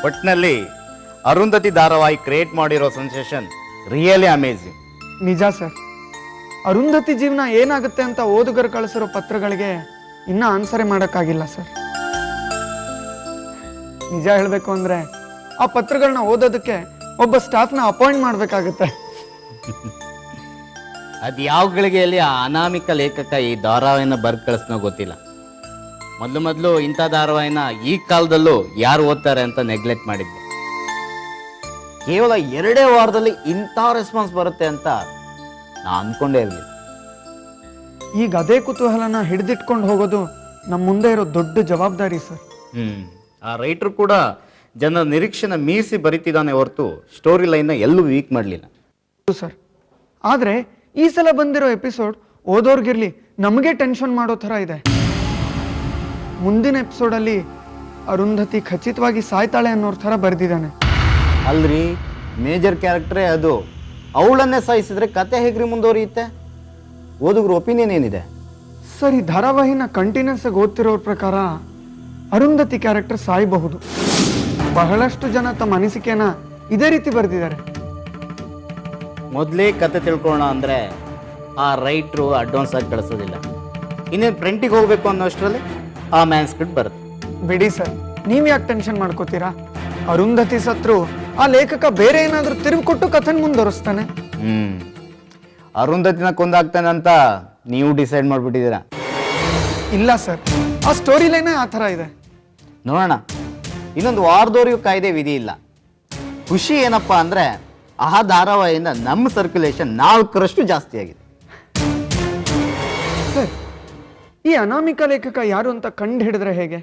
ಒಟ್ಟಿನಲ್ಲಿ ಅರುಂಧತಿ ಧಾರಾವಾಹಿ ಕ್ರಿಯೇಟ್ ಮಾಡಿರೋ ಸೆನ್ಸೇಷನ್ ರಿಯಲಿ ಅಮೇಝಿಂಗ್. ನಿಜ ಸರ್. ಅರುಂಧತಿ ಜೀವನ ಏನಾಗುತ್ತೆ ಅಂತ ಓದುಗರು ಕಳಿಸಿರೋ ಪತ್ರಗಳಿಗೆ ಇನ್ನೂ ಆನ್ಸರೇ ಮಾಡೋಕ್ಕಾಗಿಲ್ಲ ಸರ್. ನಿಜ ಹೇಳಬೇಕು ಅಂದರೆ ಆ ಪತ್ರಗಳನ್ನ ಓದೋದಕ್ಕೆ ಒಬ್ಬ ಸ್ಟಾಫ್ನ ಅಪಾಯಿಂಟ್ ಮಾಡಬೇಕಾಗುತ್ತೆ. ಅದು ಯಾವ ಗಳಿಗೆಯಲ್ಲಿ ಆ ಅನಾಮಿಕ ಲೇಖಕ ಈ ಧಾರಾವಾಹಿನ ಬರ್ದು ಕಳಿಸ್ನೋ ಗೊತ್ತಿಲ್ಲ. ಮೊದಲು ಇಂಥ ಧಾರಾವಾಹಿನ ಈ ಕಾಲದಲ್ಲೂ ಯಾರು ಓದ್ತಾರೆ ಅಂತ ನೆಗ್ಲೆಕ್ಟ್ ಮಾಡಿದ್ದೆ. ಕೇವಲ 2 ವಾರದಲ್ಲಿ ಇಂಥ ರೆಸ್ಪಾನ್ಸ್ ಬರುತ್ತೆ ಅಂತ ನಾ ಅನ್ಕೊಂಡೇ ಇರಲಿಲ್ಲ. ಈಗ ಅದೇ ಕುತೂಹಲನ ಹಿಡಿದಿಟ್ಕೊಂಡು ಹೋಗೋದು ನಮ್ಮ ಮುಂದೆ ಇರೋ ದೊಡ್ಡ ಜವಾಬ್ದಾರಿ ಸರ್. ಆ ರೈಟರ್ ಕೂಡ ಜನರ ನಿರೀಕ್ಷೆನ ಮೀರಿಸಿ ಬರೀತಿದ್ದಾನೆ ಹೊರತು ಸ್ಟೋರಿ ಲೈನ್ನ ಎಲ್ಲೂ ವೀಕ್ ಮಾಡಲಿಲ್ಲ ಸರ್. ಆದರೆ ಈ ಸಲ ಬಂದಿರೋ ಎಪಿಸೋಡ್ ಓದೋರ್ಗಿರ್ಲಿ ನಮಗೆ ಟೆನ್ಷನ್ ಮಾಡೋ ಥರ ಇದೆ. ಮುಂದಿನ ಎಪಿಸೋಡಲ್ಲಿ ಅರುಂಧತಿ ಖಚಿತವಾಗಿ ಸಾಯ್ತಾಳೆ ಅನ್ನೋರ್ ಥರ ಬರೆದಿದ್ದಾನೆ. ಅಲ್ರಿ, ಮೇಜರ್ ಕ್ಯಾರೆಕ್ಟ್ರೇ ಅದು. ಅವಳನ್ನೇ ಸಾಯಿಸಿದ್ರೆ ಕತೆ ಹೇಗ್ರಿ ಮುಂದುವರಿಯುತ್ತೆ? ಓದುಗ್ರ ಒಪಿನಿಯನ್ ಏನಿದೆ ಸರ್? ಈ ಧಾರಾವಾಹಿನ ಕಂಟಿನ್ಯೂಸ್ ಆಗಿ ಓದ್ತಿರೋರ ಪ್ರಕಾರ ಅರುಂಧತಿ ಕ್ಯಾರೆಕ್ಟರ್ ಸಾಯಬಹುದು. ಬಹಳಷ್ಟು ಜನ ತಮ್ಮ ಅನಿಸಿಕೆನ ಇದೇ ರೀತಿ ಬರೆದಿದ್ದಾರೆ. ಮೊದಲೇ ಕತೆ ತಿಳ್ಕೊಳ್ಳೋಣ ಅಂದರೆ ಆ ರೈಟ್ರು ಅಡ್ವಾನ್ಸ್ ಆಗಿ ಕಳಿಸೋದಿಲ್ಲ. ಇನ್ನೇನು ಪ್ರಿಂಟಿಗೆ ಹೋಗಬೇಕು ಅನ್ನೋಷ್ಟರಲ್ಲಿ ಆ ಮ್ಯಾನ್ಸ್ಕ್ರಿಪ್ಟ್ ಬರುತ್ತೆ. ಬಿಡಿ ಸರ್, ನೀವು ಯಾಕೆ ಟೆನ್ಷನ್ ಮಾಡ್ಕೋತೀರಾ? ಅರುಂಧತಿ ಸತ್ರು ಆ ಲೇಖಕ ಬೇರೆ ಏನಾದರೂ ತಿರುಗಿ ಕೊಟ್ಟು ಕಥೆನ ಮುಂದುವರಿಸ್ತಾನೆ. ಅರುಂಧತಿನ ಕೊಂದಾಗ್ತಾನೆ ಅಂತ ನೀವು ಡಿಸೈಡ್ ಮಾಡಿಬಿಟ್ಟಿದ್ದೀರಾ? ಇಲ್ಲ ಸರ್, ಆ ಸ್ಟೋರಿ ಲೈನೇ ಆ ಥರ ಇದೆ. ನೋಡೋಣ. ಇನ್ನೊಂದು ವಾರದವರೆಗೂ ಕಾಯ್ದೆ ವಿಧಿ ಇಲ್ಲ. ಖುಷಿ ಏನಪ್ಪಾ ಅಂದರೆ ಆ ಧಾರಾವಾಹಿಯಿಂದ ನಮ್ಮ ಸರ್ಕ್ಯುಲೇಷನ್ 4ರಷ್ಟು ಜಾಸ್ತಿ ಆಗಿದೆ. ಸರ್, ಈ ಅನಾಮಿಕ ಲೇಖಕ ಯಾರು ಅಂತ ಕಂಡು ಹಿಡಿದ್ರೆ ಹೇಗೆ?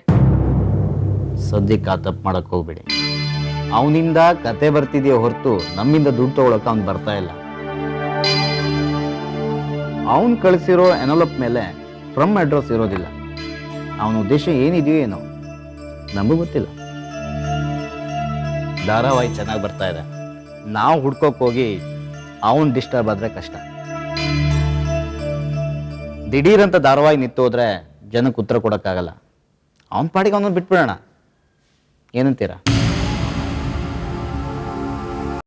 ಸದ್ಯಕ್ಕೆ ಆ ತಪ್ಪು ಮಾಡಕ್ಕೆ ಹೋಗ್ಬೇಡಿ. ಅವನಿಂದ ಕತೆ ಬರ್ತಿದೆಯೋ ಹೊರತು ನಮ್ಮಿಂದ ದುಡ್ಡು ತಗೊಳಕ್ಕೆ ಅವ್ನು ಬರ್ತಾ ಇಲ್ಲ. ಅವನು ಕಳಿಸಿರೋ ಎನಲಪ್ ಮೇಲೆ ಫ್ರಮ್ ಅಡ್ರೆಸ್ ಇರೋದಿಲ್ಲ. ಅವನ ಉದ್ದೇಶ ಏನಿದೆಯೋ ಏನೋ ನಮಗೂ ಗೊತ್ತಿಲ್ಲ. ಧಾರಾವಾಹಿ ಚೆನ್ನಾಗಿ ಬರ್ತಾ ಇದೆ. ನಾವು ಹುಡ್ಕೋಕ್ ಹೋಗಿ ಅವನು ಡಿಸ್ಟರ್ಬ್ ಆದ್ರೆ ಕಷ್ಟ. ದಿಢೀರಂತ ಧಾರಾವಾಹಿ ನಿಂತು ಹೋದ್ರೆ ಜನಕ್ಕೆ ಉತ್ತರ ಕೊಡೋಕ್ಕಾಗಲ್ಲ. ಅವನ ಪಾಡಿಗೆ ಅವನನ್ನು ಬಿಟ್ಬಿಡೋಣ. ಏನಂತೀರಾ?